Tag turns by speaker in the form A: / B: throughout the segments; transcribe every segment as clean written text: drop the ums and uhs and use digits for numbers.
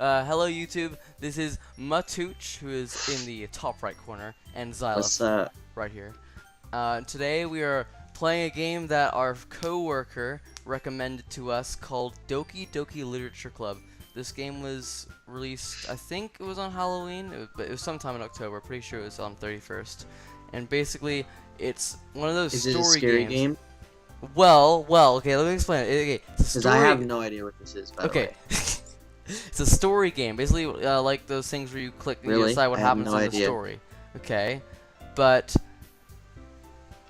A: Hello YouTube, this is Matuch, who is in the top right corner, and
B: What's
A: Xyloph,
B: up?
A: right here. Today we are playing a game that our co-worker recommended to us called Doki-Doki Literature Club. This game was released, I think it was on Halloween, but it was sometime in October, pretty sure it was on 31st. And basically, it's one of those
B: Is it a
A: story
B: scary
A: games.
B: game?
A: Well, okay, let me explain it. Okay, it's a
B: Because I
A: story.
B: have no idea what this is, by the
A: Okay.
B: way.
A: It's a story game, basically like those things where you click and you
B: Really?
A: decide what
B: I have
A: happens
B: no
A: in the
B: idea.
A: story. Okay, but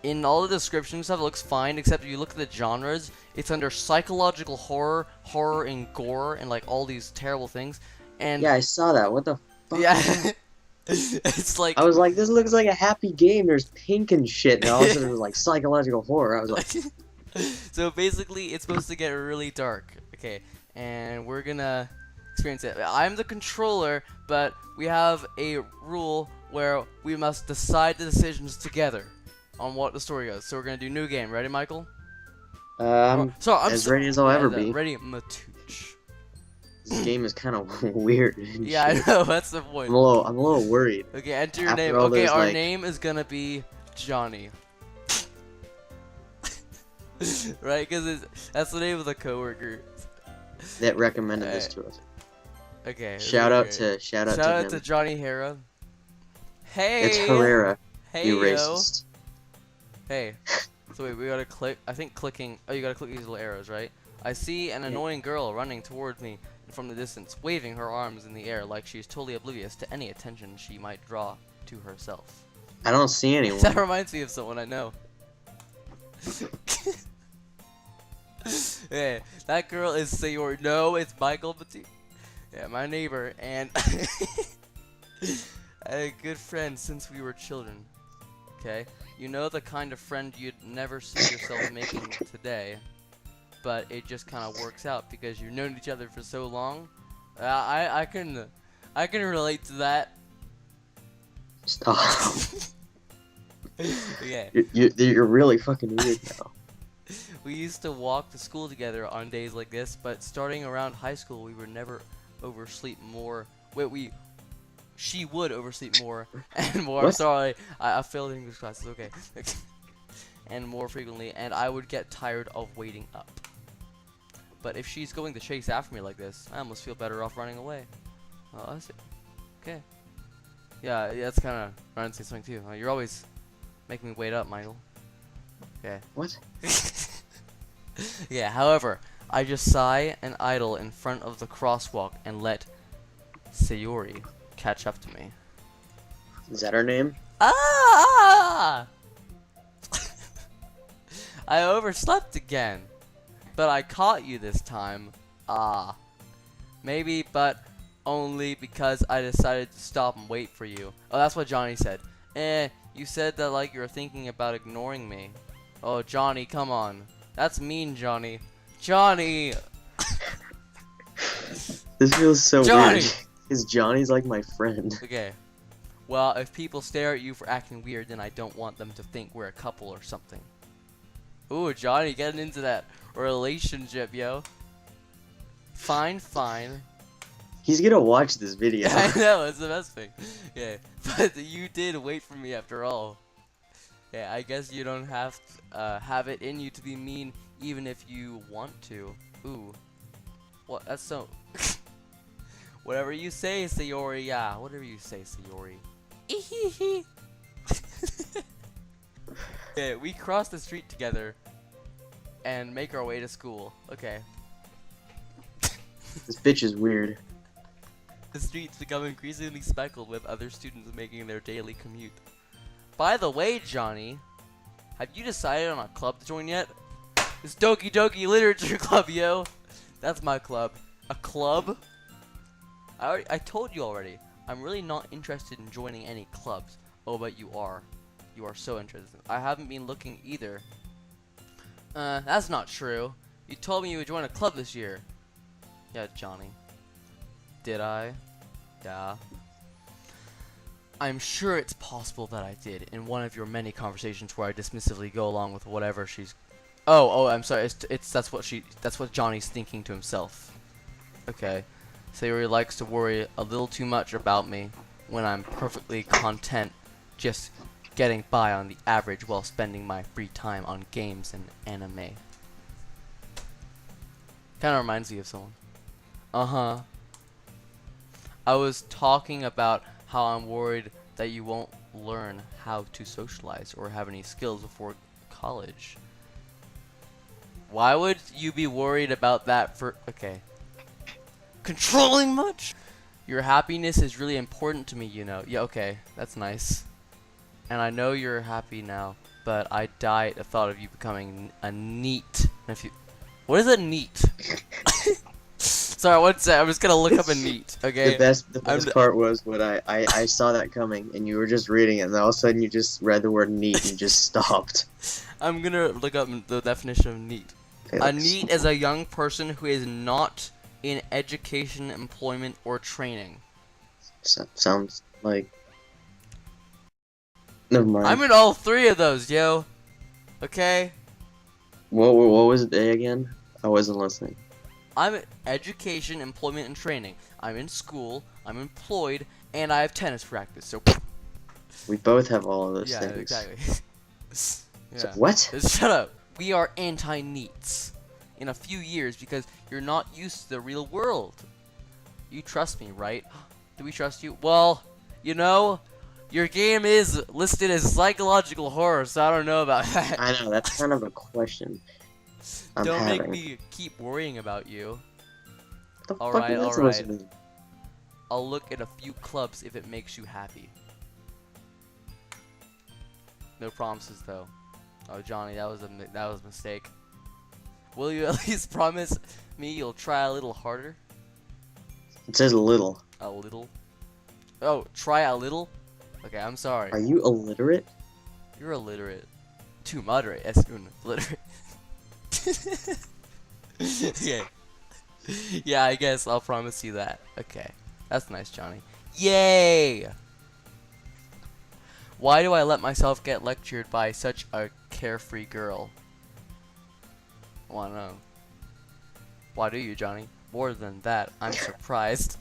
A: in all the descriptions stuff, it looks fine, except if you look at the genres, it's under psychological horror, horror and gore, and like all these terrible things. And
B: Yeah, I saw that. What the fuck?
A: yeah, it's like
B: I was like, this looks like a happy game. There's pink and shit. And all of a sudden it was like psychological horror. I was like,
A: so basically, it's supposed to get really dark. Okay, and we're gonna experience it. I'm the controller, but we have a rule where we must decide the decisions together on what the story goes. So we're gonna do new game. Ready, Michael?
B: I'm
A: I'm
B: as ready as I'll ever be.
A: Ready, Matooch.
B: This game is kind of weird. And
A: Yeah, I
B: shit.
A: know. That's the point.
B: I'm a little worried.
A: Okay, enter your
B: After
A: name.
B: all
A: Okay,
B: those,
A: our
B: like-
A: name is gonna be Johnny. Right? Because that's the name of the coworker.
B: That recommended this to us.
A: Okay.
B: Shout out
A: to
B: to him.
A: Johnny Hera. Hey.
B: It's Herrera,
A: Hey
B: you
A: yo.
B: racist.
A: Hey. So wait, we gotta click. I think clicking. Oh, you gotta click these little arrows, right? I see an annoying girl running towards me from the distance, waving her arms in the air like she's totally oblivious to any attention she might draw to herself.
B: I don't see anyone.
A: That reminds me of someone I know. Yeah, that girl is Sayori. No, it's Michael Bati. Yeah, my neighbor, and a good friend since we were children. Okay, you know the kind of friend you'd never see yourself making today, but it just kind of works out because you've known each other for so long. I can relate to that.
B: Stop.
A: Yeah.
B: You're really fucking weird now.
A: We used to walk to school together on days like this, but starting around high school, we would never oversleep more. She would oversleep more and more.
B: What?
A: Sorry, I failed English classes. Okay, and more frequently, and I would get tired of waiting up. But if she's going to chase after me like this, I almost feel better off running away. Oh, I see. Okay. Yeah, that's kind of trying to say something too. You're always making me wait up, Michael. Okay.
B: What?
A: Yeah, however, I just sigh and idle in front of the crosswalk and let Sayori catch up to me.
B: Is that her name?
A: Ah! I overslept again, but I caught you this time. Ah. Maybe, but only because I decided to stop and wait for you. Oh, that's what Johnny said. You said that like you were thinking about ignoring me. Oh, Johnny, come on. That's mean, Johnny. Johnny!
B: This feels so
A: Johnny!
B: weird. Because Johnny's like my friend.
A: Okay. Well, if people stare at you for acting weird, then I don't want them to think we're a couple or something. Ooh, Johnny, getting into that relationship, yo. Fine, fine.
B: He's gonna watch this video.
A: I know, it's the best thing. Yeah, but you did wait for me after all. Yeah, I guess you don't have to, have it in you to be mean, even if you want to. Ooh, what? That's so. Whatever you say, Sayori. Yeah, whatever you say, Sayori. Yeah, we cross the street together and make our way to school. Okay.
B: This bitch is weird.
A: The streets become increasingly speckled with other students making their daily commute. By the way, Johnny, have you decided on a club to join yet? It's Doki-Doki Literature Club, yo. That's my club. A club? I told you already. I'm really not interested in joining any clubs. Oh, but you are. You are so interested. I haven't been looking either. That's not true. You told me you would join a club this year. Yeah, Johnny. Did I? Yeah. I'm sure it's possible that I did in one of your many conversations where I dismissively go along with whatever she's. Oh, I'm sorry. That's what Johnny's thinking to himself. Okay. Sayori likes to worry a little too much about me when I'm perfectly content just getting by on the average while spending my free time on games and anime. Kinda reminds me of someone. Uh-huh. I was talking about how I'm worried that you won't learn how to socialize or have any skills before college. Why would you be worried about that for... Okay. Controlling much? Your happiness is really important to me, you know. Yeah, okay. That's nice. And I know you're happy now, but I die at the thought of you becoming a neat. If you... What is a neat? Sorry, one sec. I'm just gonna look up a neat, okay?
B: The best part was when I saw that coming, and you were just reading it, and all of a sudden you just read the word neat and just stopped.
A: I'm gonna look up the definition of neat. A neat is a young person who is not in education, employment, or training.
B: Sounds like... Never mind.
A: I'm in all three of those, yo. Okay?
B: What was it again? I wasn't listening.
A: I'm in education, employment, and training. I'm in school, I'm employed, and I have tennis practice, so...
B: We both have all of those
A: Yeah,
B: things.
A: exactly.
B: So,
A: Yeah.
B: what?
A: Shut up. We are anti-neats in a few years because you're not used to the real world. You trust me, right? Do we trust you? Well, you know, your game is listed as psychological horror, so I don't know about that.
B: I know, that's kind of a question I'm
A: Don't
B: having.
A: make me keep worrying about you.
B: What the
A: Alright,
B: fuck is that supposed to
A: alright.
B: mean?
A: I'll look at a few clubs if it makes you happy. No promises though. Oh, Johnny, that was a mistake. Will you at least promise me you'll try a little harder?
B: It says little.
A: A little? Oh, try a little? Okay, I'm sorry.
B: Are you illiterate?
A: You're illiterate. Too moderate. Yes, illiterate. Okay. Yeah, I guess I'll promise you that. Okay. That's nice, Johnny. Yay! Why do I let myself get lectured by such a carefree girl? I wanna know. Why do you, Johnny? More than that, I'm surprised.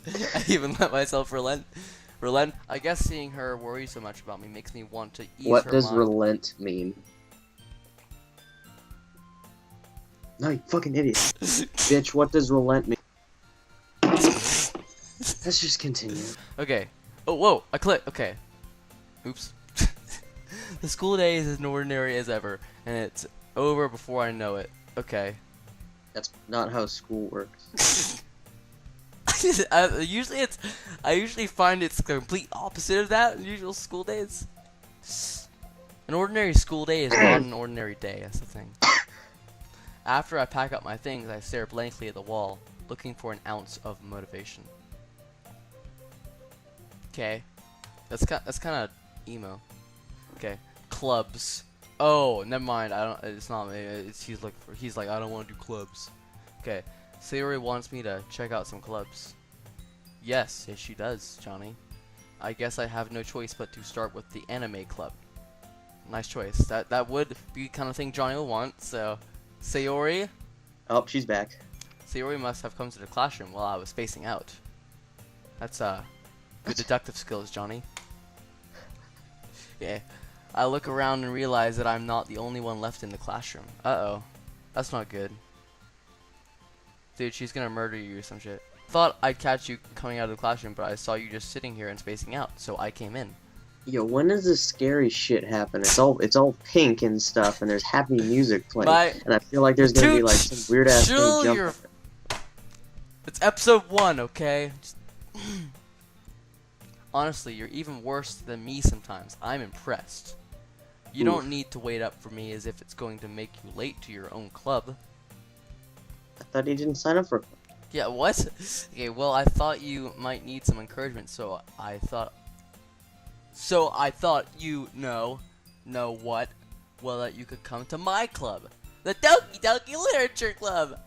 A: I even let myself relent. I guess seeing her worry so much about me makes me want to ease
B: What
A: her
B: does
A: mind.
B: relent mean? No, you fucking idiot. Bitch, what does relent mean? Let's just continue.
A: Okay. Oh, whoa! I clicked. Okay. Oops. The school day is as ordinary as ever, and it's over before I know it. Okay.
B: That's not how school works.
A: I usually find it's the complete opposite of that in usual school days. An ordinary school day is not an ordinary day. That's the thing. After I pack up my things, I stare blankly at the wall, looking for an ounce of motivation. Okay, that's kind of emo. Okay, clubs. Oh, never mind. I don't. It's not me. He's like I don't want to do clubs. Okay, Sayori wants me to check out some clubs. Yes, she does, Johnny. I guess I have no choice but to start with the anime club. Nice choice. That would be the kind of thing Johnny would want. So, Sayori.
B: Oh, she's back.
A: Sayori must have come to the classroom while I was spacing out. That's good deductive skills, Johnny. Yeah. I look around and realize that I'm not the only one left in the classroom. Uh-oh. That's not good. Dude, she's gonna murder you or some shit. Thought I'd catch you coming out of the classroom, but I saw you just sitting here and spacing out, so I came in.
B: Yo, when does this scary shit happen? It's all pink and stuff, and there's happy music playing, and I feel like there's gonna be like some weird ass thing jumping.
A: It's episode 1, okay? Honestly, you're even worse than me sometimes. I'm impressed. You don't need to wait up for me as if it's going to make you late to your own club.
B: I thought he didn't sign up for.
A: Yeah, what? Okay, well, I thought you might need some encouragement, so I thought you know what? Well, that you could come to my club, the Doki-Doki Literature Club.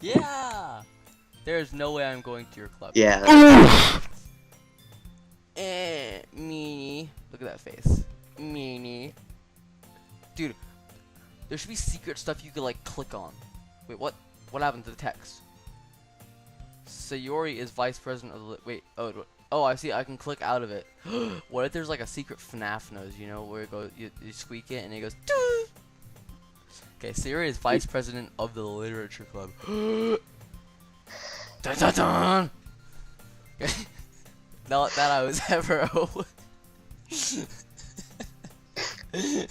A: Yeah. There's no way I'm going to your club.
B: Yeah.
A: Meanie. Look at that face. Meanie. Dude, there should be secret stuff you could like click on. Wait, what? What happened to the text? Sayori is vice president of the. Wait. Oh, I see. I can click out of it. What if there's like a secret FNAF nose? You know, where it goes, you squeak it and it goes. Doo! Okay, Sayori is vice president of the literature club. Dun, dun, dun! Not that I was ever.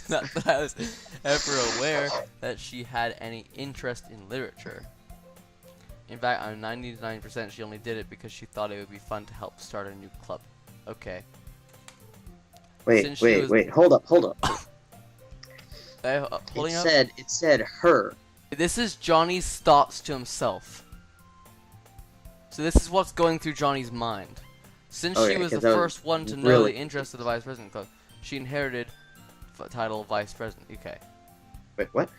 A: Not that I was ever aware that she had any interest in literature. In fact, I'm 99% she only did it because she thought it would be fun to help start a new club. Okay.
B: Wait, hold up.
A: Holding up?
B: It said her.
A: This is Johnny's thoughts to himself. So this is what's going through Johnny's mind. Since she was the first one to know the interest of the Vice President Club, she inherited the title of Vice President. Okay.
B: Wait, what?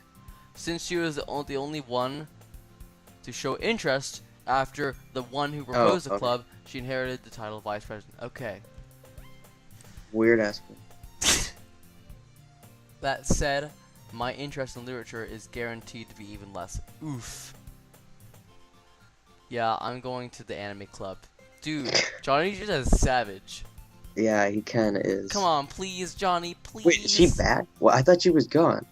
A: Since she was the only one to show interest after the one who proposed the club, she inherited the title of Vice President. Okay.
B: Weird ass.
A: That said, my interest in literature is guaranteed to be even less. Oof. Yeah, I'm going to the anime club. Dude, Johnny's just a savage.
B: Yeah, he kinda is.
A: Come on, please, Johnny, please.
B: Wait, is she back? Well, I thought she was gone.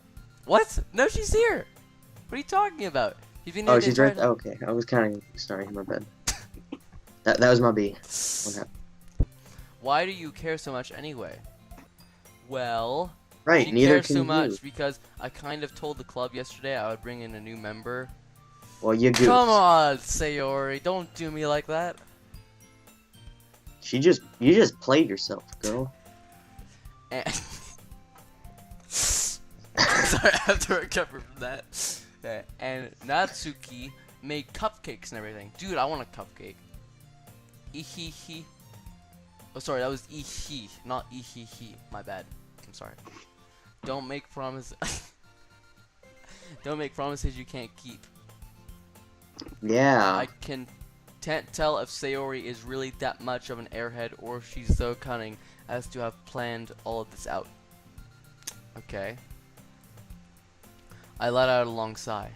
A: What? No, she's here. What are you talking about?
B: Oh, she's right. Okay, I was kind of sorry. My bad. that was my B.
A: Why do you care so much anyway? Well,
B: right. Neither can you.
A: So much because I kind of told the club yesterday I would bring in a new member.
B: Well, you goofed.
A: Come on, Sayori, don't do me like that.
B: You just played yourself, girl.
A: And sorry, I have to recover from that. Okay. And Natsuki made cupcakes and everything. Dude, I want a cupcake. Ihihi. Oh, sorry, that was ihi, not ihihi. My bad. I'm sorry. Don't make promises. Don't make promises you can't keep.
B: Yeah.
A: I can't tell if Sayori is really that much of an airhead or if she's so cunning as to have planned all of this out. Okay. I let out a long sigh.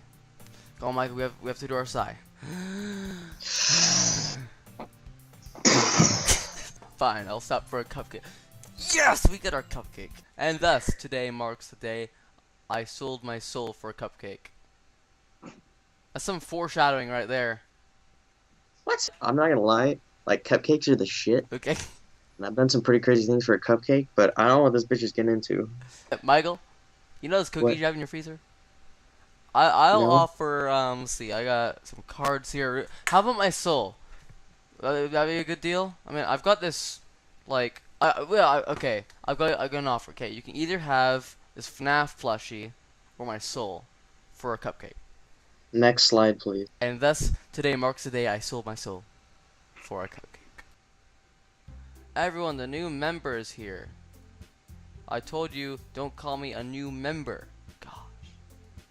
A: Oh, Michael, we have to do our sigh. Fine, I'll stop for a cupcake. Yes, we get our cupcake. And thus, today marks the day I sold my soul for a cupcake. That's some foreshadowing right there.
B: What? I'm not gonna lie. Like, cupcakes are the shit.
A: Okay.
B: And I've done some pretty crazy things for a cupcake, but I don't know what this bitch is getting into.
A: Michael, you know those cookies you have in your freezer? I'll offer, let's see, I got some cards here. How about my soul? Would that be a good deal? I mean, I've got this, like, okay, I've got an offer. Okay, you can either have this FNAF plushie or my soul for a cupcake.
B: Next slide, please.
A: And thus, today marks the day I sold my soul for a cupcake. Everyone, the new member is here. I told you, don't call me a new member. Gosh.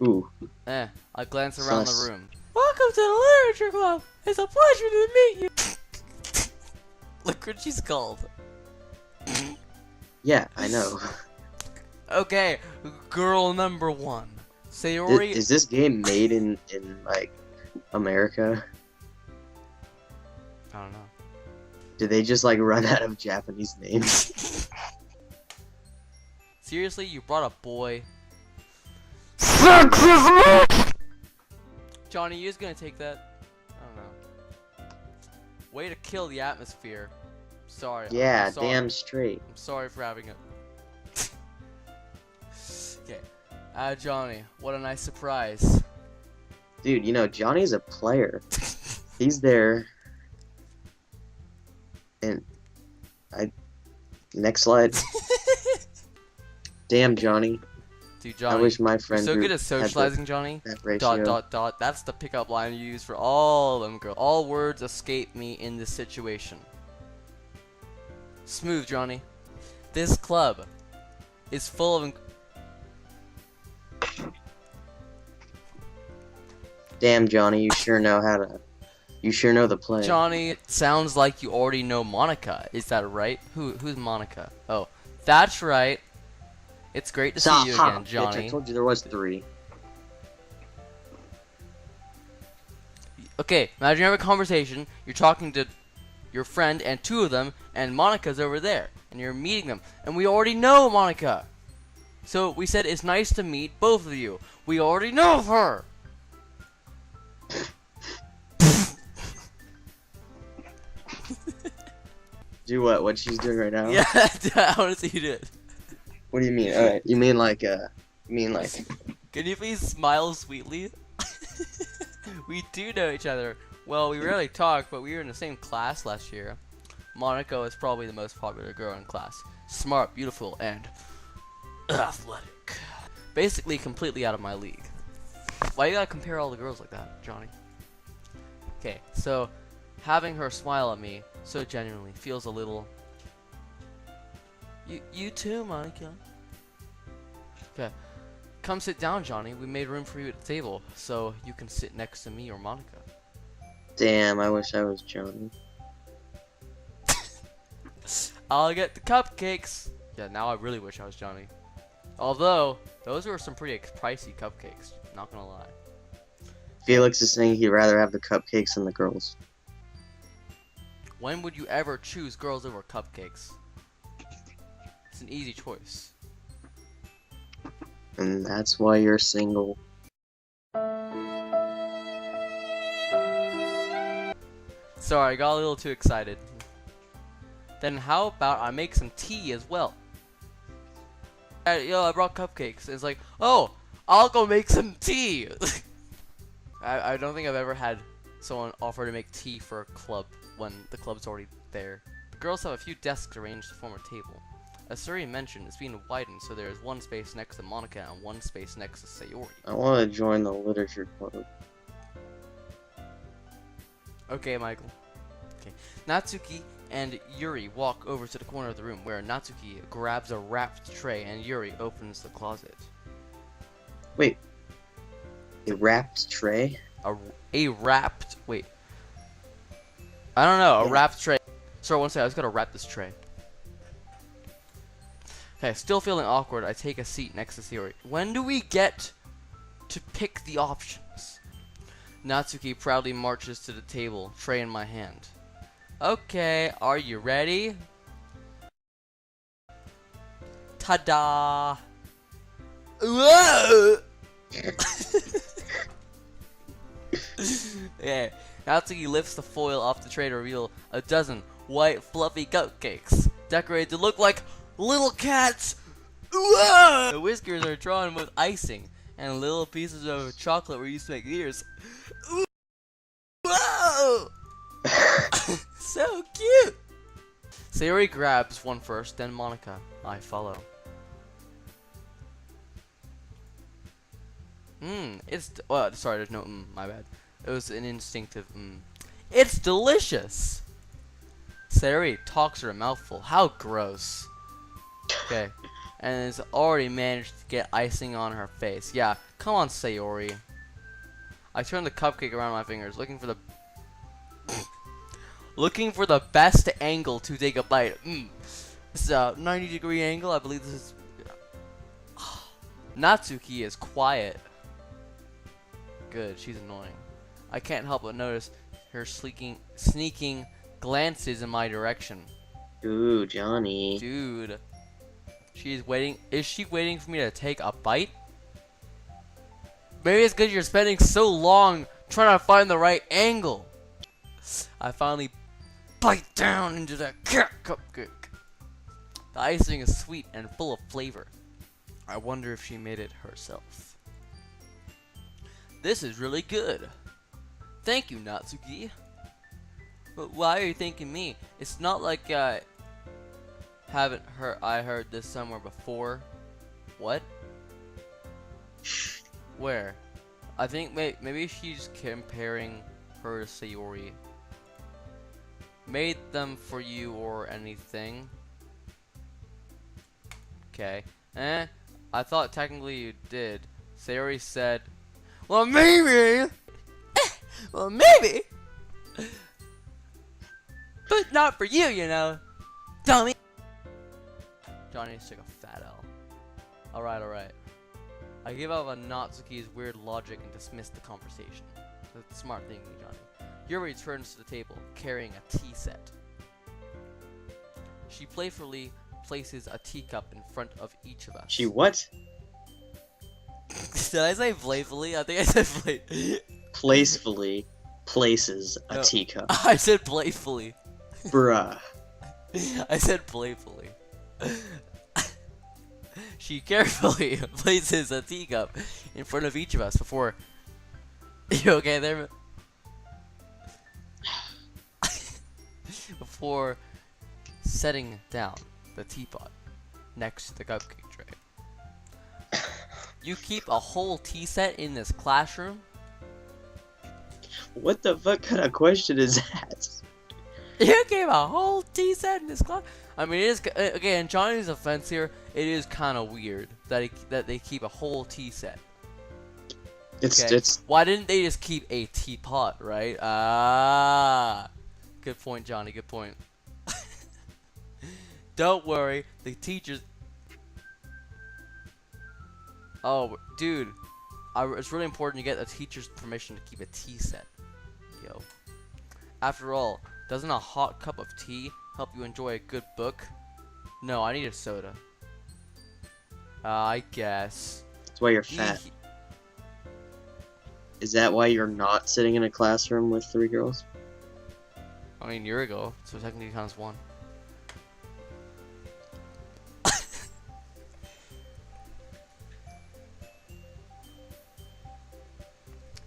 B: Ooh.
A: I glance around the room. Welcome to the Literature Club. It's a pleasure to meet you. Look what she's called.
B: Yeah, I know.
A: Okay, girl number one. Sayori.
B: Is this game made in like America?
A: I don't know.
B: Did they just like run out of Japanese names?
A: Seriously, you brought a boy. Johnny, you just gonna take that? I don't know. Way to kill the atmosphere. Sorry.
B: Yeah,
A: I'm sorry.
B: damn straight.
A: I'm sorry for having it. Okay. Johnny, what a nice surprise.
B: Dude, you know, Johnny's a player. He's there. And next slide. Damn, Johnny.
A: Dude, Johnny.
B: I wish my friend
A: so good at socializing, Johnny.
B: That ratio. ...
A: That's the pickup line you use for all them girls. All words escape me in this situation. Smooth, Johnny. This club is full of...
B: Damn, Johnny, you sure know how to... You sure know the play.
A: Johnny, it sounds like you already know Monica. Is that right? Who's Monica? Oh, that's right. It's great to see you again, Johnny.
B: Bitch, I told you there was 3.
A: Okay, imagine you have a conversation. You're talking to your friend and two of them, and Monica's over there, and you're meeting them, and we already know Monica. So we said it's nice to meet both of you. We already know her.
B: Do what? What she's doing right now?
A: Yeah, I want to see you do it.
B: What do you mean? Alright, you mean like,
A: Can you please smile sweetly? We do know each other. Well, we rarely talk, but we were in the same class last year. Monica is probably the most popular girl in class. Smart, beautiful, and athletic. Basically completely out of my league. Why you gotta compare all the girls like that, Johnny? Okay, so having her smile at me so genuinely feels a little... You too, Monica. Okay. Come sit down, Johnny. We made room for you at the table, so you can sit next to me or Monica.
B: damn, I wish I was Johnny.
A: I'll get the cupcakes. Yeah, now I really wish I was Johnny. Although, those were some pretty pricey cupcakes, not gonna lie.
B: Felix is saying he'd rather have the cupcakes than the girls.
A: When would you ever choose girls over cupcakes? It's an easy choice.
B: And that's why you're single.
A: Sorry, I got a little too excited. Then how about I make some tea as well? Yo, I brought cupcakes. And it's like, oh, I'll go make some tea. I don't think I've ever had someone offer to make tea for a club when the club's already there. The girls have a few desks arranged to form a table. As Suri mentioned, it's being widened, so there is one space next to Monica and one space next to Sayori.
B: I want to join the literature club.
A: Okay, Michael. Okay. Natsuki and Yuri walk over to the corner of the room where Natsuki grabs a wrapped tray and Yuri opens the closet.
B: Wait. A wrapped tray?
A: A wrapped... Wait. I don't know. A wrapped tray. Sorry, one second. I just gotta wrap this tray. Okay, still feeling awkward, I take a seat next to Sayori. When do we get to pick the options? Natsuki proudly marches to the table, tray in my hand. Okay, are you ready? Ta-da! Whoa! Yeah, Natsuki lifts the foil off the tray to reveal a dozen white fluffy cupcakes, decorated to look like little cats. Whoa! The whiskers are drawn with icing, and little pieces of chocolate were used to make ears. Whoa! So cute! Sayori grabs one first, then Monica. I follow. Sorry, there's no my bad. It was an instinctive It's delicious! Sayori talks her a mouthful. How gross. Okay. And has already managed to get icing on her face. Yeah, come on, Sayori. I turn the cupcake around my fingers, looking for the best angle to take a bite. This is a 90-degree angle. I believe this is... Natsuki is quiet. Good, she's annoying. I can't help but notice her sneaking glances in my direction.
B: Ooh, Johnny.
A: Dude. She's waiting. Is she waiting for me to take a bite? Maybe it's because you're spending so long trying to find the right angle. I finally bite down into that cupcake. The icing is sweet and full of flavor. I wonder if she made it herself. This is really good. Thank you, Natsuki. But why are you thanking me? It's not like I heard this somewhere before. What? Where? I think maybe she's comparing her to Sayori. Made them for you or anything. Okay. I thought technically you did. Sayori said, well, maybe. Well, maybe. But not for you, you know. Dummy. Johnny just took a fat L. Alright, alright. I gave up on Natsuki's weird logic and dismissed the conversation. That's smart thinking, Johnny. Yuri returns to the table, carrying a tea set. She playfully places a teacup in front of each of us.
B: She what?
A: Did I say playfully? I think I said play.
B: Placefully places a teacup.
A: I said playfully.
B: Bruh.
A: I said playfully. She carefully places a teacup in front of each of us before. You okay there? Before setting down the teapot next to the cupcake tray. You keep a whole tea set in this classroom?
B: What the fuck kind of question is that?
A: You keep a whole tea set in this class? I mean, it is, again, Johnny's offense here, it is kind of weird that they keep a whole tea set.
B: It's
A: Why didn't they just keep a teapot, right? Ah, good point, Johnny. Good point. Don't worry, the teachers. Oh, dude, it's really important you get the teacher's permission to keep a tea set. Yo. After all, doesn't a hot cup of tea help you enjoy a good book? No, I need a soda. I guess.
B: That's why you're fat. Is that why you're not sitting in a classroom with 3 girls?
A: I mean, a year ago, so technically counts 1.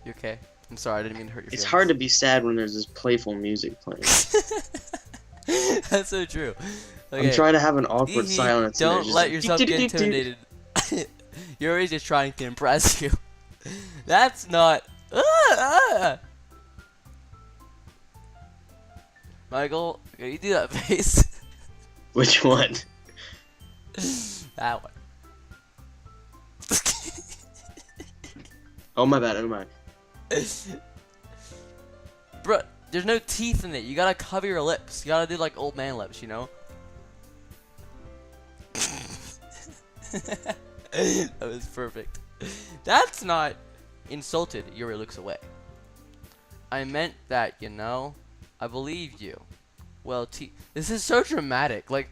A: You okay? I'm sorry, I didn't mean to hurt your feelings.
B: It's hard to be sad when there's this playful music playing.
A: That's so true. Okay.
B: I'm trying to have an awkward silence.
A: Don't let yourself get intimidated. You're always just trying to impress you. That's not. Michael, can you do that face?
B: Which one?
A: That one.
B: Oh my bad, oh my.
A: Bro, there's no teeth in it. You gotta cover your lips. You gotta do like old man lips, you know? That was perfect. That's not insulted. Yuri looks away. I meant that, you know. I believed you. Well, this is so dramatic. Like,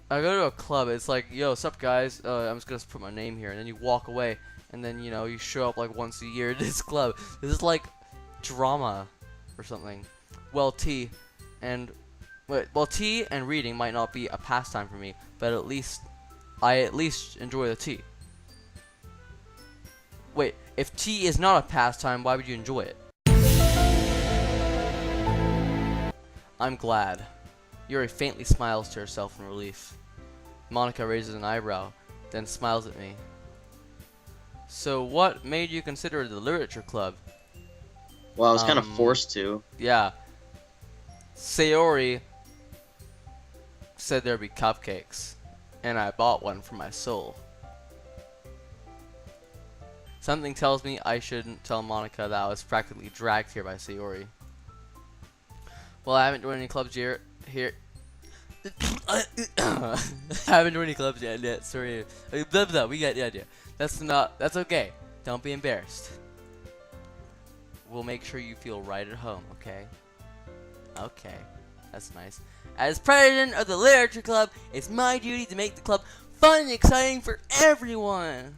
A: I go to a club. It's like, yo, what's up, guys? I'm just gonna put my name here, and then you walk away, and then you know you show up like once a year at this club. This is like drama or something. Well, tea and reading might not be a pastime for me, but I at least enjoy the tea. Wait, if tea is not a pastime, why would you enjoy it? I'm glad. Yuri faintly smiles to herself in relief. Monica raises an eyebrow, then smiles at me. So what made you consider the literature club?
B: Well, I was kind of forced to.
A: Yeah. Sayori said there'd be cupcakes, and I bought one for my soul. Something tells me I shouldn't tell Monica that I was practically dragged here by Sayori. Well, I haven't joined any clubs here. I haven't joined any clubs yet. Sorry. Blah, blah, we got the idea. That's okay. Don't be embarrassed. We'll make sure you feel right at home, okay? Okay. That's nice. As president of the literature club, it's my duty to make the club fun and exciting for everyone.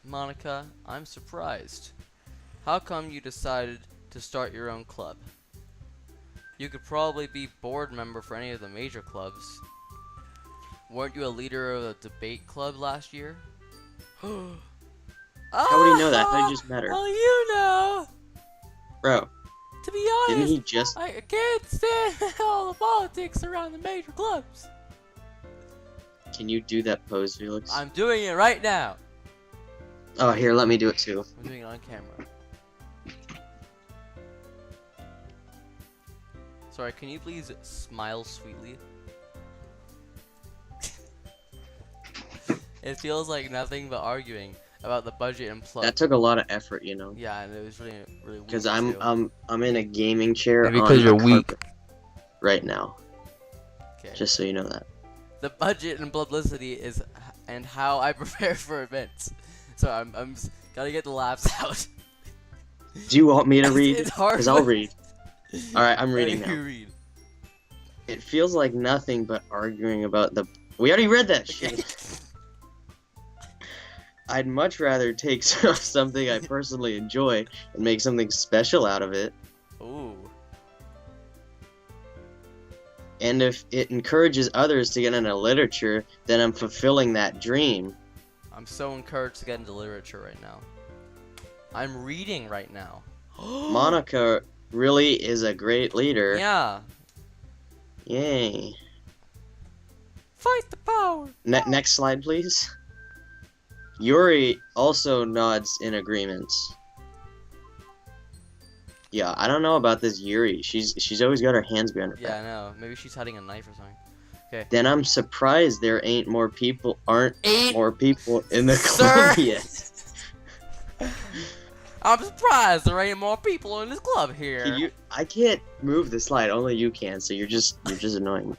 A: Monica, I'm surprised. How come you decided to start your own club? You could probably be board member for any of the major clubs. Weren't you a leader of the debate club last year?
B: How would he know that? How did it just matter?
A: Well, you know.
B: Bro.
A: To be honest,
B: didn't he just...
A: I can't stand all the politics around the major clubs.
B: Can you do that pose, Felix?
A: I'm doing it right now.
B: Oh, here, let me do it too.
A: I'm doing it on camera. Sorry, can you please smile sweetly? It feels like nothing but arguing about the budget and plot.
B: That took a lot of effort, you know.
A: Yeah, and it was really weak.
B: Because I'm in a gaming chair
A: and because
B: on
A: you're
B: a
A: weak
B: carpet right now.
A: Okay.
B: Just so you know that.
A: The budget and publicity is and how I prepare for events. So I'm gotta get the laughs out.
B: Do you want me to read?
A: It's hard.
B: Because I'll read. Alright, I'm reading now.
A: You read.
B: It feels like nothing but arguing about the... We already read that shit. I'd much rather take something I personally enjoy and make something special out of it.
A: Ooh.
B: And if it encourages others to get into literature, then I'm fulfilling that dream.
A: I'm so encouraged to get into literature right now. I'm reading right now.
B: Monica really is a great leader.
A: Yeah.
B: Yay.
A: Fight the power.
B: Next slide, please. Yuri also nods in agreement. Yeah, I don't know about this Yuri. She's always got her hands behind her back.
A: Yeah, I know. Maybe she's hiding a knife or something. Okay.
B: Then I'm surprised there aren't more people in the club yet.
A: I'm surprised there ain't more people in this club here.
B: I can't move the slide. Only you can. So you're just annoying me.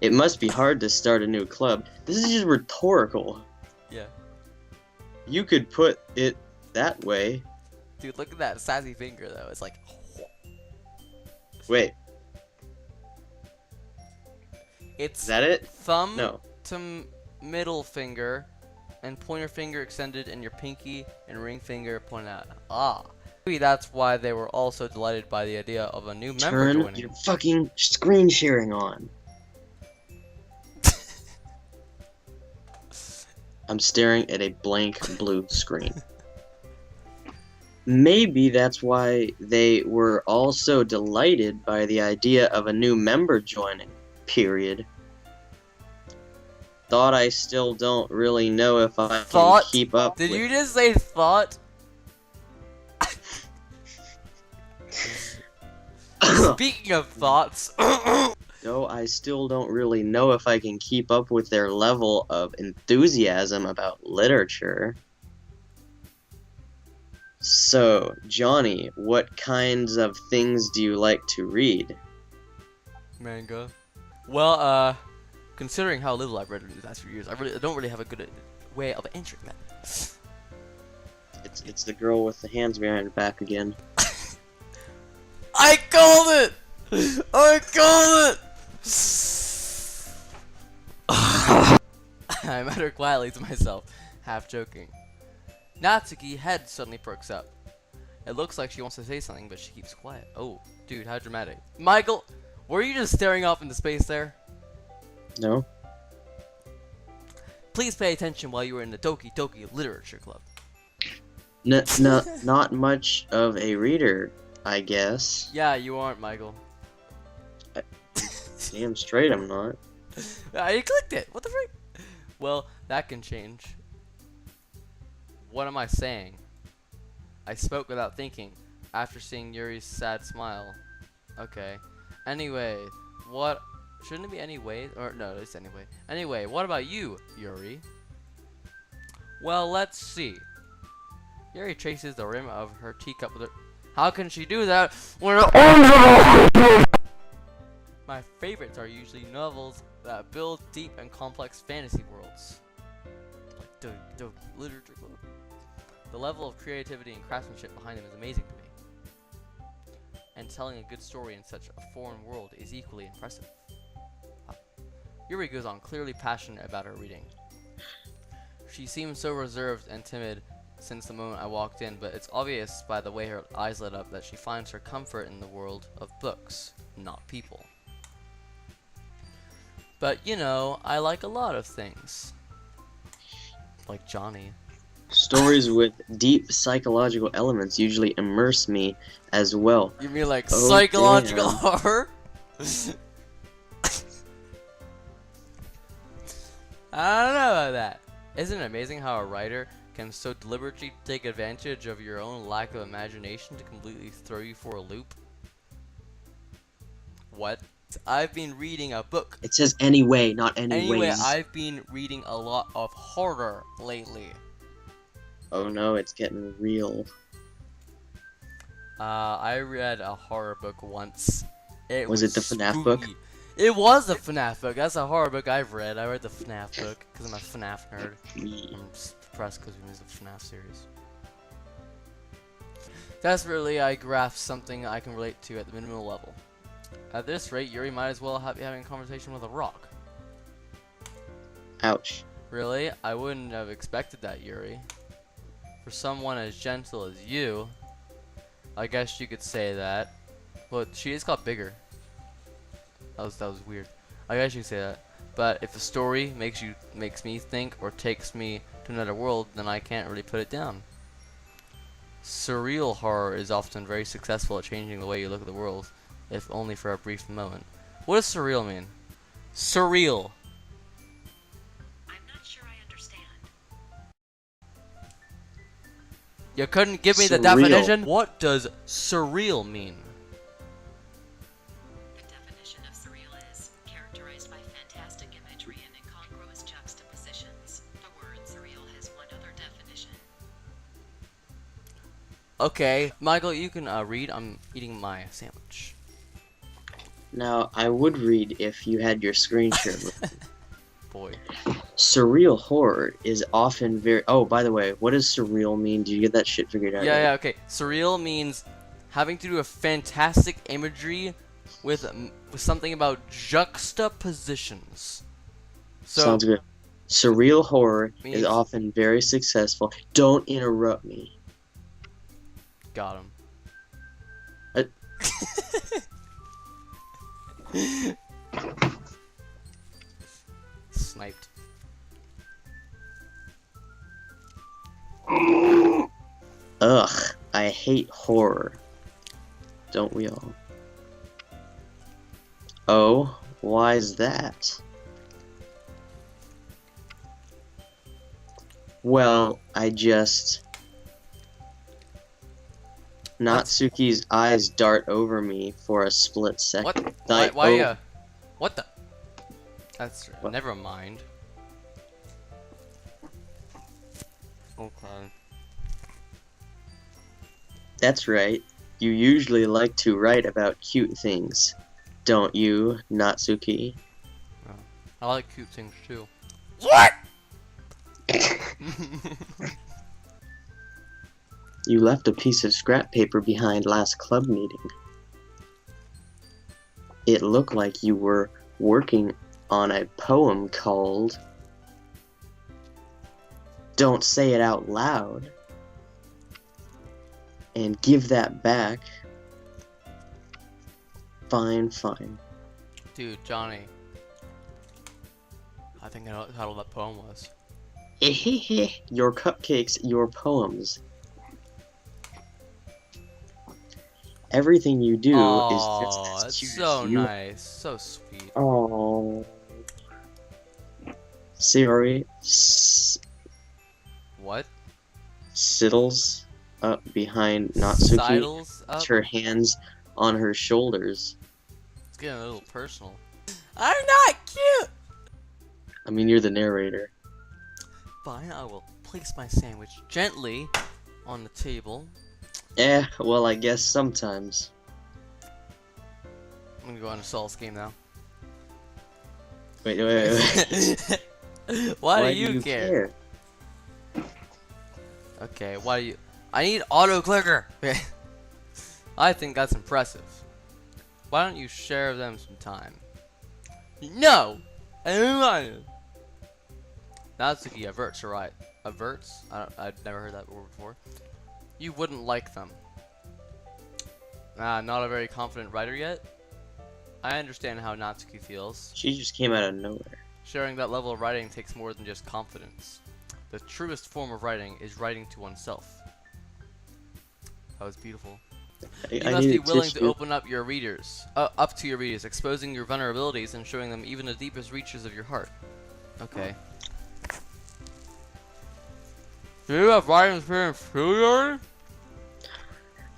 B: It must be hard to start a new club. This is just rhetorical.
A: Yeah.
B: You could put it that way.
A: Dude, look at that sassy finger though. It's like.
B: Wait.
A: It's
B: Is that it?
A: thumb
B: No.
A: to middle finger, and pointer finger extended, and your pinky and ring finger pointed out. Ah. Maybe that's why they were also delighted by the idea of a new member
B: Turn
A: joining.
B: your fucking screen sharing on. I'm staring at a blank blue screen. Maybe that's why they were also delighted by the idea of a new member joining. Period. Thought I still don't really know if I can keep up.
A: Did you just say thought? Speaking of thoughts.
B: Though I still don't really know if I can keep up with their level of enthusiasm about literature. So, Johnny, what kinds of things do you like to read?
A: Manga. Well, considering how little I've read in the past few years, I don't really have a good way of answering that.
B: It's the girl with the hands behind her back again.
A: I called it! I called it! I muttered quietly to myself, half joking. Natsuki's head suddenly perks up. It looks like she wants to say something, but she keeps quiet. Oh, dude, how dramatic. Michael, were you just staring off into space there?
B: No.
A: Please pay attention while you were in the Doki-Doki Literature Club.
B: Not much of a reader, I guess.
A: Yeah, you aren't, Michael.
B: Damn straight I'm not.
A: You clicked it. What the frick? Well, that can change. What am I saying? I spoke without thinking, after seeing Yuri's sad smile. Okay. Anyway, what... Shouldn't it be anyway? Or, no, it's anyway. Anyway, what about you, Yuri? Well, let's see. Yuri traces the rim of her teacup with her... How can she do that when My favorites are usually novels that build deep and complex fantasy worlds. Like the literature club. The level of creativity and craftsmanship behind them is amazing to me. And telling a good story in such a foreign world is equally impressive. Yuri goes on, clearly passionate about her reading. She seems so reserved and timid since the moment I walked in, but it's obvious by the way her eyes lit up that she finds her comfort in the world of books, not people. But, you know, I like a lot of things. Like Johnny.
B: Stories with deep psychological elements usually immerse me as well.
A: You mean like psychological
B: damn.
A: horror? I don't know about that. Isn't it amazing how a writer can so deliberately take advantage of your own lack of imagination to completely throw you for a loop? What? I've been reading a book.
B: It says anyway, not anyways.
A: Anyway, I've been reading a lot of horror lately.
B: Oh no, it's getting real.
A: I read a horror book once.
B: Was it the FNAF book?
A: It was a FNAF book. That's a horror book I've read. I read the FNAF book because I'm a FNAF nerd. I'm just depressed because we missed the FNAF series. Desperately, I grasp something I can relate to at the minimal level. At this rate, Yuri might as well be having a conversation with a rock.
B: Ouch.
A: Really? I wouldn't have expected that, Yuri. For someone as gentle as you, I guess you could say that. But she is got bigger. That was weird. I guess you could say that. But if a story makes me think or takes me to another world, then I can't really put it down. Surreal horror is often very successful at changing the way you look at the world, if only for a brief moment. What does surreal mean? Surreal.
C: I'm not sure I understand.
A: You couldn't give me the
B: Surreal.
A: definition? What does surreal mean?
C: The definition of surreal is characterized by fantastic imagery and incongruous juxtapositions. The word surreal has one other definition.
A: Okay, Michael, you can read. I'm eating my sandwich.
B: Now, I would read if you had your screen share with me.
A: Boy.
B: Surreal horror is often very... Oh, by the way, what does surreal mean? Did you get that shit figured out?
A: Yeah, okay. Surreal means having to do a fantastic imagery with something about juxtapositions. So,
B: Sounds good. Surreal horror
A: means-
B: is often very successful. Don't interrupt me.
A: got him. Sniped.
B: Ugh, I hate horror. Don't we all? Oh, why is that? Well, I just... Natsuki's eyes dart over me for a split second.
A: What? Why what the? That's
B: What?
A: never mind. Okay.
B: That's right. You usually like to write about cute things, don't you, Natsuki?
A: I like cute things too. What?
B: You left a piece of scrap paper behind last club meeting. It looked like you were working on a poem called... Don't say it out loud. And give that back. Fine, fine.
A: Dude, Johnny. I think I know what the title of that poem was.
B: Your cupcakes, your poems. Everything you do is just
A: Oh,
B: as
A: it's
B: cute
A: so
B: as you.
A: nice, so sweet.
B: Oh. Siri
A: What?
B: sidles up behind Natsuki,
A: Sidles up?
B: her hands on her shoulders.
A: It's getting a little personal. I'm not cute!
B: I mean, you're the narrator.
A: Fine, I will place my sandwich gently on the table.
B: Well, I guess sometimes.
A: I'm gonna go on a Saul's game now.
B: Wait.
A: Why do you care? Okay, why do you... I need auto clicker! I think that's impressive. Why don't you share them some time? No! I don't want to. Natsuki averts, alright. Averts? I've never heard that word before. You wouldn't like them. Not a very confident writer yet? I understand how Natsuki feels.
B: She just came out of nowhere.
A: Sharing that level of writing takes more than just confidence. The truest form of writing is writing to oneself. That was beautiful. You must be willing to open up your readers, to your readers, exposing your vulnerabilities and showing them even the deepest reaches of your heart. Okay. Do you have writing experience too, Yuri?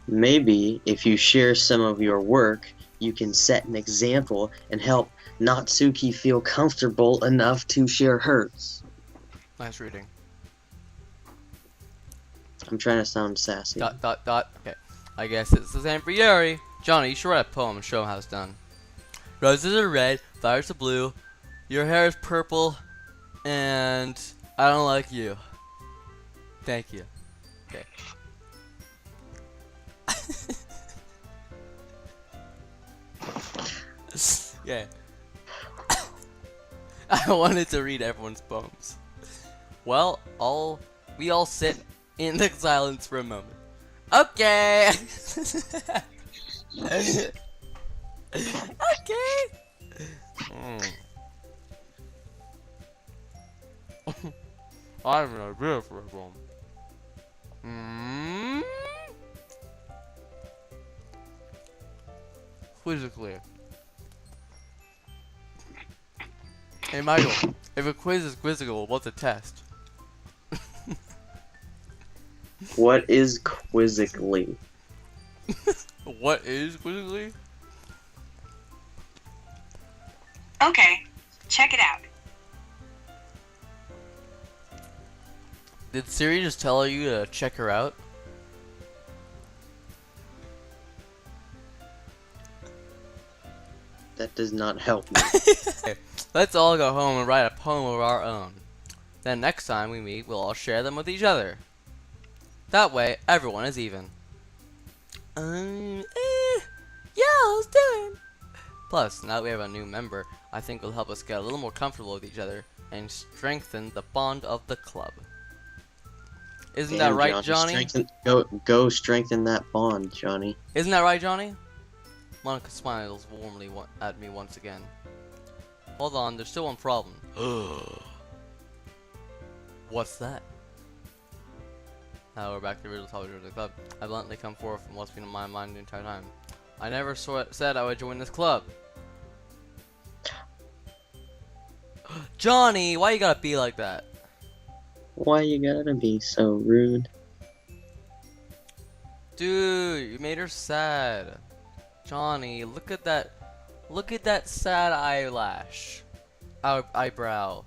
B: Maybe if you share some of your work, you can set an example and help Natsuki feel comfortable enough to share hers.
A: Nice reading.
B: I'm trying to sound sassy. ...
A: Okay. I guess it's the same for Yuri. Johnny, you should write a poem and show him how it's done. Roses are red, flowers are blue, your hair is purple, and I don't like you. Thank you. Okay. Yeah. I wanted to read everyone's poems. Well, we all sit in the silence for a moment. Okay. Okay. I have an idea for a poem. Quizzically. Hey Michael, if a quiz is quizzical, what's a test?
B: What is quizzically?
A: What is quizzically?
D: Okay, check it out.
A: Did Siri just tell you to check her out?
B: That does not help me.
A: Okay, let's all go home and write a poem of our own. Then next time we meet, we'll all share them with each other. That way, everyone is even. Yeah, let's do it. Plus, now that we have a new member, I think will help us get a little more comfortable with each other and strengthen the bond of the club. Isn't that right, Johnny?
B: Go strengthen that bond, Johnny.
A: Isn't that right, Johnny? Monica smiles warmly at me once again. Hold on, there's still one problem. What's that? Now we're back to the original topic of the club. I bluntly come forth from what's been on my mind the entire time. I never said I would join this club. Johnny, why you gotta be like that?
B: Why you gotta be so rude?
A: Dude, you made her sad. Johnny, look at that. Look at that sad eyelash. Eyebrow.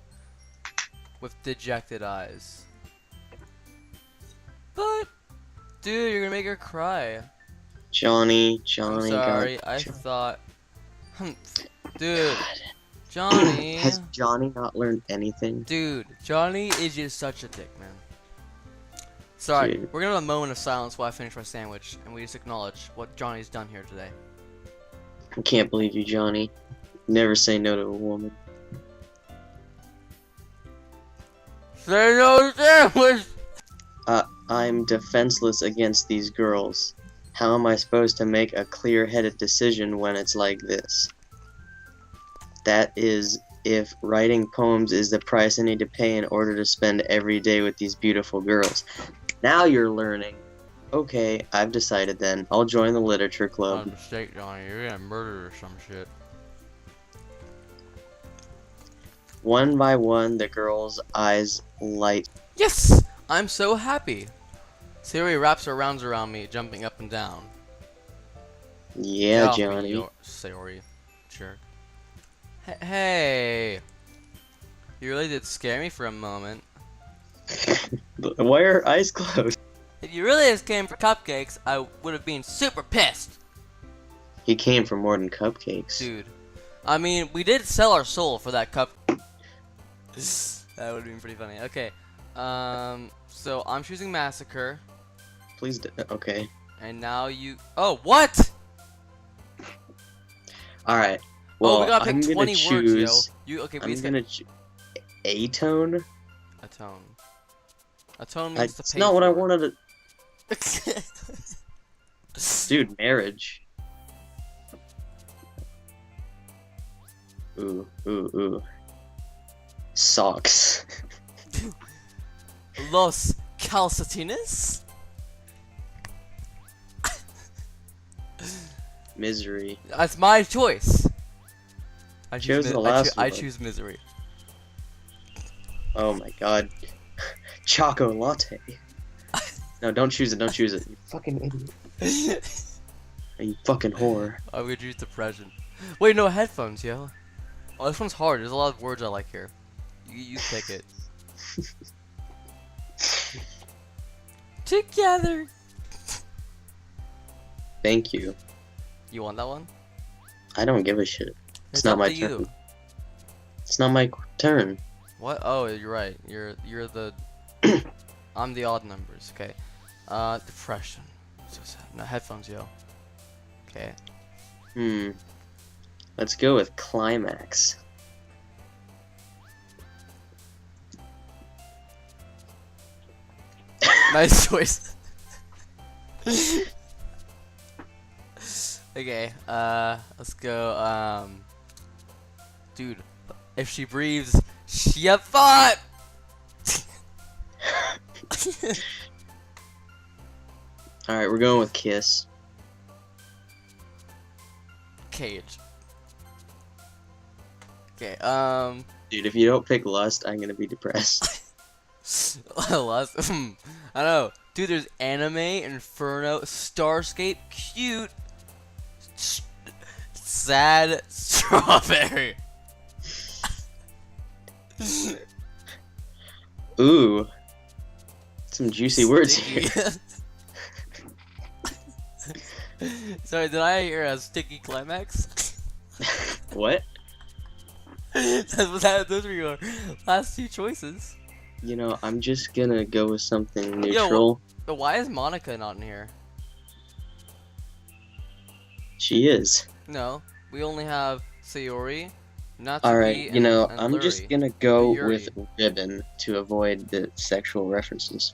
A: With dejected eyes. But, dude, you're gonna make her cry.
B: Johnny,
A: I'm sorry, I thought. Dude, Johnny.
B: Has Johnny not learned anything?
A: Dude, Johnny is just such a dick, man. Sorry,
B: Dude.
A: we're gonna have a moment of silence while I finish my sandwich, and we just acknowledge what Johnny's done here today.
B: I can't believe you, Johnny. Never say no to a woman.
A: Say no sandwich!
B: I'm defenseless against these girls. How am I supposed to make a clear-headed decision when it's like this? That is, if writing poems is the price I need to pay in order to spend every day with these beautiful girls. Now you're learning. Okay, I've decided then. I'll join the literature club.
A: Mistake, Johnny. You're gonna murder or some shit.
B: One by one, the girls' eyes light.
A: Yes! I'm so happy. Siri wraps her arms around me, jumping up and down.
B: Yeah, Johnny.
A: Sorry, jerk. Hey! You really did scare me for a moment.
B: Why are her eyes closed?
A: If you really just came for cupcakes, I would have been super pissed.
B: He came for more than cupcakes.
A: Dude. I mean, we did sell our soul for that cup. That would have been pretty funny. Okay. So I'm choosing Massacre.
B: Please do. Okay.
A: And now you. Oh, what?
B: Alright. Well,
A: we gotta pick
B: I'm
A: 20
B: gonna
A: words,
B: choose.
A: yo. Okay,
B: I'm gonna atone.
A: Atone. Atone means to
B: That's
A: pay
B: not what I
A: for.
B: wanted to. Dude, marriage. Ooh, ooh, ooh. Socks.
A: Los calcetines?
B: Misery.
A: That's my choice. I
B: Choose
A: choose,
B: the last
A: I
B: one.
A: choose misery.
B: Oh my god. Choco latte. No, don't choose it, don't choose it. You fucking idiot. You fucking whore.
A: I'm gonna choose depression. Wait, no, headphones, yo. Oh, this one's hard. There's a lot of words I like here. You pick it. Together.
B: Thank you.
A: You want that one?
B: I don't give a shit. It's not
A: up
B: my
A: to
B: turn.
A: you.
B: It's not my turn.
A: What? Oh, you're right. You're the. I'm the odd numbers. Okay. Depression. so sad. No headphones, yo. Okay.
B: Let's go with climax.
A: Nice choice. Okay, let's go, dude, if she breathes, she a fought!
B: Alright, we're going with kiss.
A: Cage. Okay,
B: Dude, if you don't pick lust, I'm gonna be depressed.
A: last, I don't know. Dude, there's anime, inferno, starscape, cute, sad, strawberry.
B: Ooh. Some juicy words here.
A: Sticky. Sorry, did I hear a sticky climax?
B: What?
A: Those were your last two choices.
B: You know, I'm just gonna go with something neutral.
A: But why is Monica not in here?
B: She is.
A: No, we only have Sayori, Natsuki,
B: Alright, you know,
A: and
B: I'm
A: Luri.
B: just gonna go
A: Yuri.
B: with ribbon to avoid the sexual references.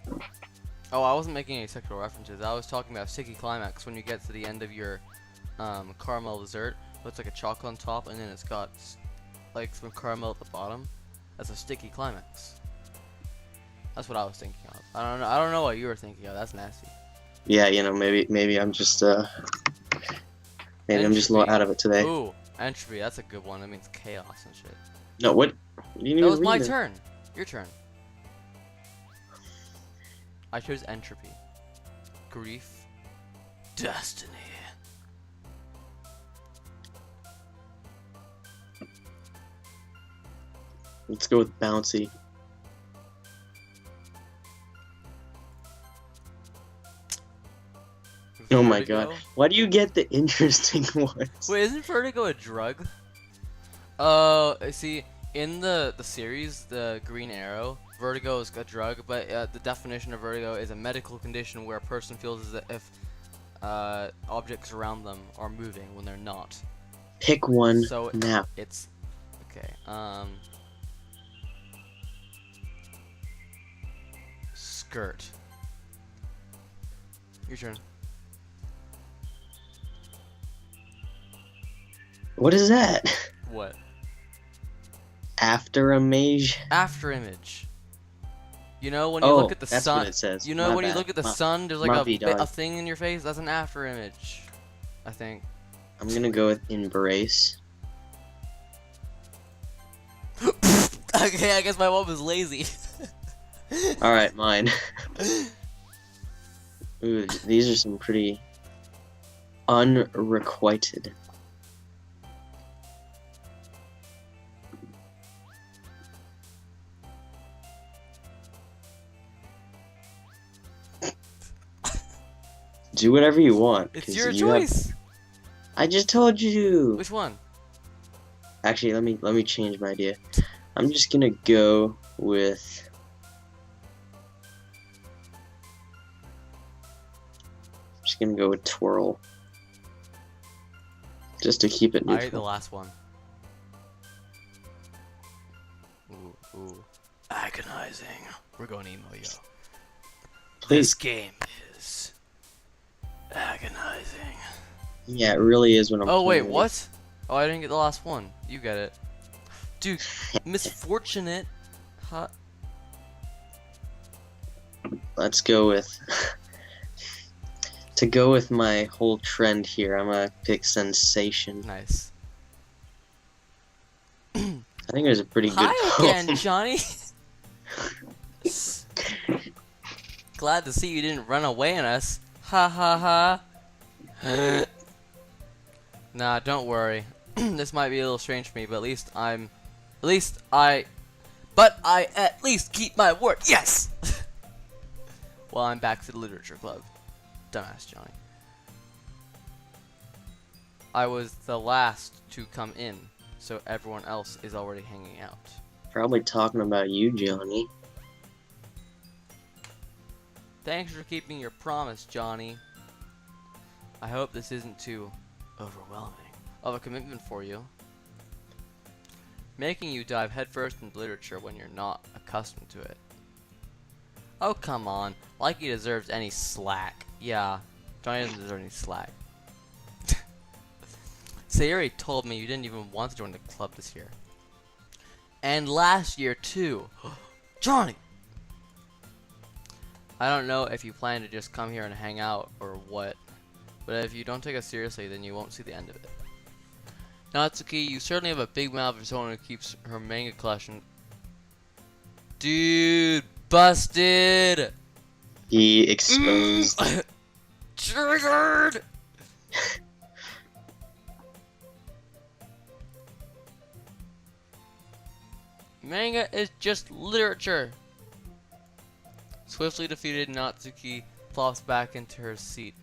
A: Oh, I wasn't making any sexual references. I was talking about sticky climax when you get to the end of your caramel dessert. Looks like a chocolate on top, and then it's got like some caramel at the bottom. That's a sticky climax. That's what I was thinking of. I don't know what you were thinking of. That's nasty.
B: Yeah, you know, maybe I'm just maybe I'm just a little
A: Entropy.
B: out of it today.
A: Ooh, entropy. That's a good one. That means chaos and shit.
B: No, what? You didn't
A: That
B: even
A: was my
B: read it.
A: turn. Your turn. I chose entropy. Grief. Destiny.
B: Let's go with bouncy. Oh my god.
A: Vertigo?
B: Why do you get the interesting ones?
A: Wait, isn't Vertigo a drug? See, in the series, the Green Arrow, Vertigo is a drug, but the definition of Vertigo is a medical condition where a person feels as if objects around them are moving when they're not.
B: Pick one
A: So
B: now.
A: it's okay. Skirt. Your turn.
B: What is that?
A: What?
B: After a mage?
A: After image. You know when you
B: Oh,
A: look at the
B: that's
A: sun.
B: what it says.
A: You know
B: My
A: when you
B: bad.
A: look at the
B: My-
A: sun, there's like
B: my
A: a
B: V, dog.
A: thing in your face. That's an after image. I think.
B: I'm gonna go with embrace.
A: Okay, I guess my mom is lazy.
B: Alright, mine. Ooh, these are some pretty unrequited. Do whatever you want.
A: It's
B: 'cause
A: your
B: you have-
A: choice.
B: I just told you.
A: Which one?
B: Actually, let me change my idea. I'm just gonna go with. I'm just gonna go with twirl. Just to keep it
A: I ate the
B: neutral.
A: last one. Ooh. Agonizing. We're going emo, yo. This
B: Please.
A: game is agonizing.
B: Yeah, it really is when I'm.
A: Oh wait,
B: playing it.
A: what? Oh, I didn't get the last one. You get it. Dude, misfortunate. Hot.
B: Let's go with. To go with my whole trend here, I'm gonna pick sensation.
A: Nice.
B: I think there's a pretty good.
A: Hi again, Johnny. Glad to see you didn't run away on us. Ha ha ha. Nah, don't worry. This might be a little strange for me, but at least I at least keep my word. Yes. Well, I'm back for the literature club. Dumbass Johnny. I was the last to come in, so everyone else is already hanging out.
B: Probably talking about you, Johnny.
A: Thanks for keeping your promise, Johnny. I hope this isn't too overwhelming of a commitment for you. Making you dive headfirst into literature when you're not accustomed to it. Oh, come on. Like he deserves any slack. Yeah, Johnny doesn't deserve any slack. Sayuri told me you didn't even want to join the club this year. And last year, too. Johnny! I don't know if you plan to just come here and hang out or what, but if you don't take us seriously, then you won't see the end of it. Natsuki, you certainly have a big mouth for someone who keeps her manga collection. Dude, busted!
B: He exposed.
A: Triggered! Manga is just literature. Swiftly defeated, Natsuki plops back into her seat.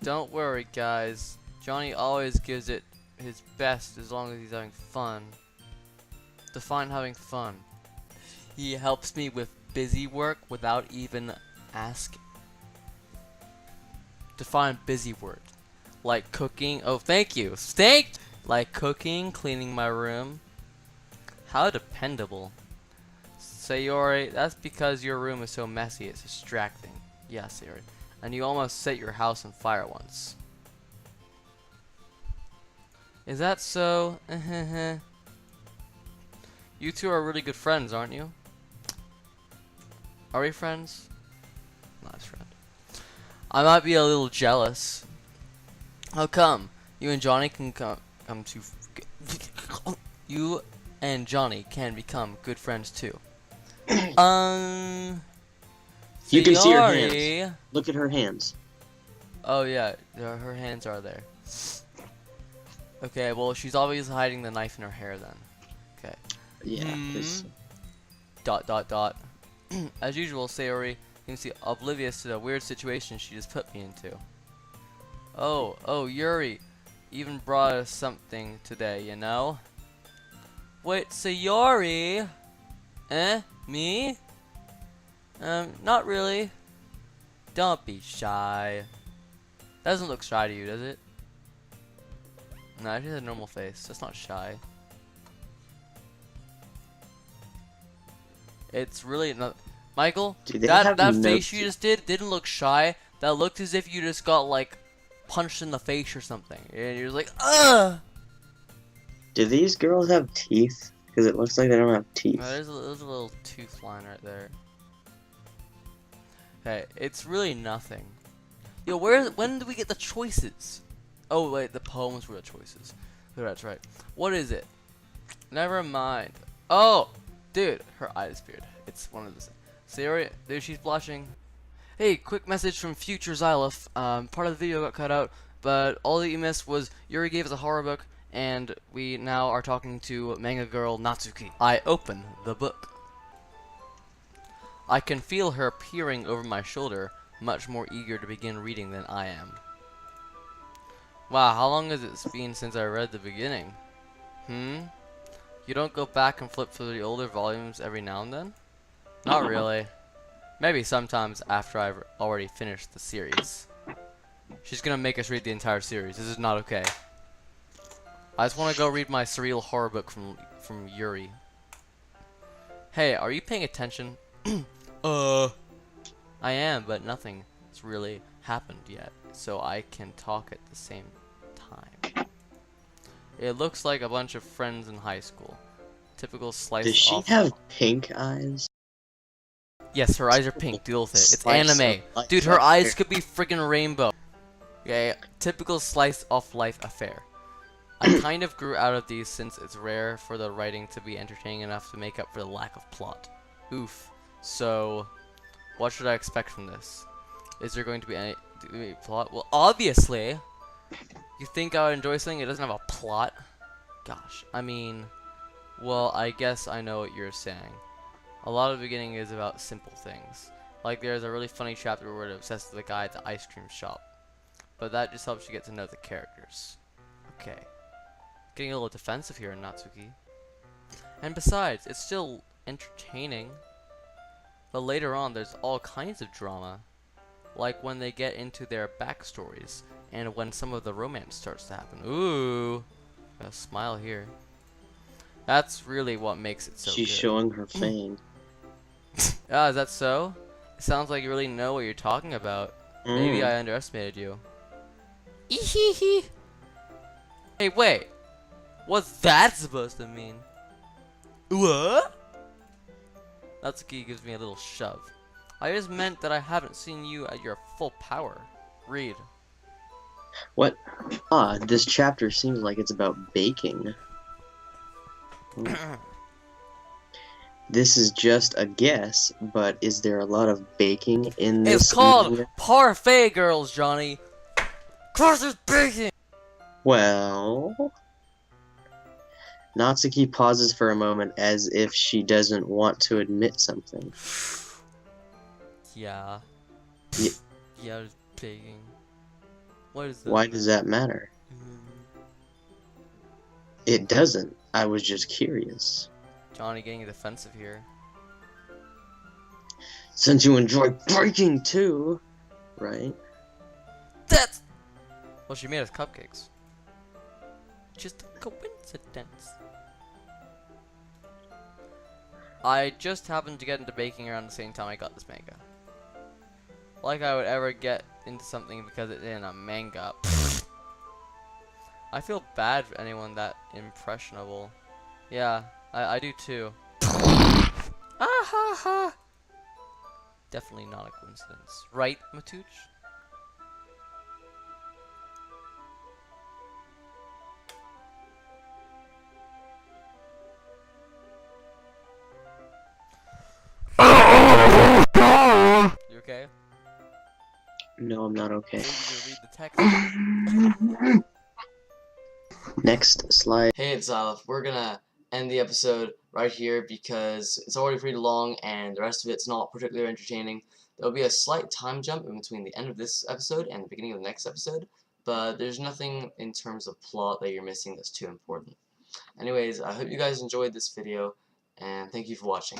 A: Don't worry, guys. Johnny always gives it his best as long as he's having fun. Define having fun. He helps me with busy work without even asking. Define busy work. Like cooking. Oh, thank you. Like cooking, cleaning my room. How dependable. Sayori, that's because your room is so messy, it's distracting. Yeah, Sayori. And you almost set your house on fire once. Is that so? You two are really good friends, aren't you? Are we friends? Not as friend. I might be a little jealous. How come? You and Johnny can come to... You and Johnny can become good friends too.
B: You can see her hands.
A: Sayori.
B: Look at her hands.
A: Oh yeah, her hands are there. Okay, well she's obviously hiding the knife in her hair then. Okay.
B: Yeah. 'Cause
A: Dot dot dot. As usual, Sayori seems to be oblivious to the weird situation she just put me into. Oh, Yuri even brought us something today, you know? Wait, Sayori? Me? Not really. Don't be shy. Doesn't look shy to you, does it? No, she has a normal face. That's not shy. It's really not. Michael,
B: Do they
A: that
B: have
A: face
B: notes?
A: you just did didn't look shy. That looked as if you just got like punched in the face or something, and you're like, ugh.
B: Do these girls have teeth? Because it looks like they don't have teeth.
A: There's a little tooth line right there. Hey, it's really nothing. Yo, when do we get the choices? Oh wait, the poems were the choices. Oh, that's right. What is it? Never mind. Oh, dude, her eye disappeared. It's one of the same. Sayori, dude, she's blushing. Hey, quick message from future Xyloph. Part of the video got cut out, but all that you missed was Yuri gave us a horror book, and we now are talking to manga girl Natsuki. I open the book. I can feel her peering over my shoulder, much more eager to begin reading than I am. Wow, how long has it been since I read the beginning? You don't go back and flip through the older volumes every now and then? Not really. Maybe sometimes after I've already finished the series. She's gonna make us read the entire series. This is not okay. I just want to go read my surreal horror book from Yuri. Hey, are you paying attention? I am, but nothing has really happened yet, so I can talk at the same time. It looks like a bunch of friends in high school. Typical slice
B: Does she
A: off.
B: have pink eyes?
A: Yes, her eyes are pink. Deal with it. It's
B: Slice
A: anime.
B: of life
A: Dude, her
B: affair.
A: eyes could be freaking rainbow. Okay, typical slice of life affair. I kind of grew out of these since it's rare for the writing to be entertaining enough to make up for the lack of plot. Oof. So, what should I expect from this? Is there going to be any plot? Well, obviously. You think I would enjoy something that doesn't have a plot? Gosh, I mean, well, I guess I know what you're saying. A lot of the beginning is about simple things. Like there's a really funny chapter where we're obsessed with the guy at the ice cream shop. But that just helps you get to know the characters. Okay. Getting a little defensive here, Natsuki. And besides, it's still entertaining. But later on, there's all kinds of drama. like when they get into their backstories and when some of the romance starts to happen. Ooh, a smile here. That's really what makes it so
B: She's
A: good.
B: showing her fang.
A: Ah, is that so? It sounds like you really know what you're talking about. Maybe I underestimated you. Ehehe. Hey, wait. What's that supposed to mean? What? Natsuki gives me a little shove. I just meant that I haven't seen you at your full power. Read.
B: What? Ah, this chapter seems like it's about baking. Ooh. This is just a guess, but is there a lot of baking in this
A: It's called
B: manga?
A: Parfait Girls, Johnny. Of course it's baking.
B: Well... Natsuki pauses for a moment as if she doesn't want to admit something.
A: Yeah.
B: Ye-
A: Yeah, it's baking. What is that?
B: Why does that matter? It doesn't. I was just curious.
A: Johnny getting defensive here.
B: Since you enjoy breaking too, right?
A: That's... Well, she made us cupcakes. Just a coincidence. I just happened to get into baking around the same time I got this manga. Like I would ever get into something because it's in a manga. I feel bad for anyone that impressionable. Yeah, I do too. Ah ha ha! Definitely not a coincidence. Right, Matooch? You okay?
B: No, I'm not okay.
A: Maybe you read the text.
B: Next slide.
A: Hey, it's Aleph. We're gonna end the episode right here because it's already pretty long and the rest of it's not particularly entertaining. There'll be a slight time jump in between the end of this episode and the beginning of the next episode, but there's nothing in terms of plot that you're missing that's too important. Anyways, I hope you guys enjoyed this video, and thank you for watching.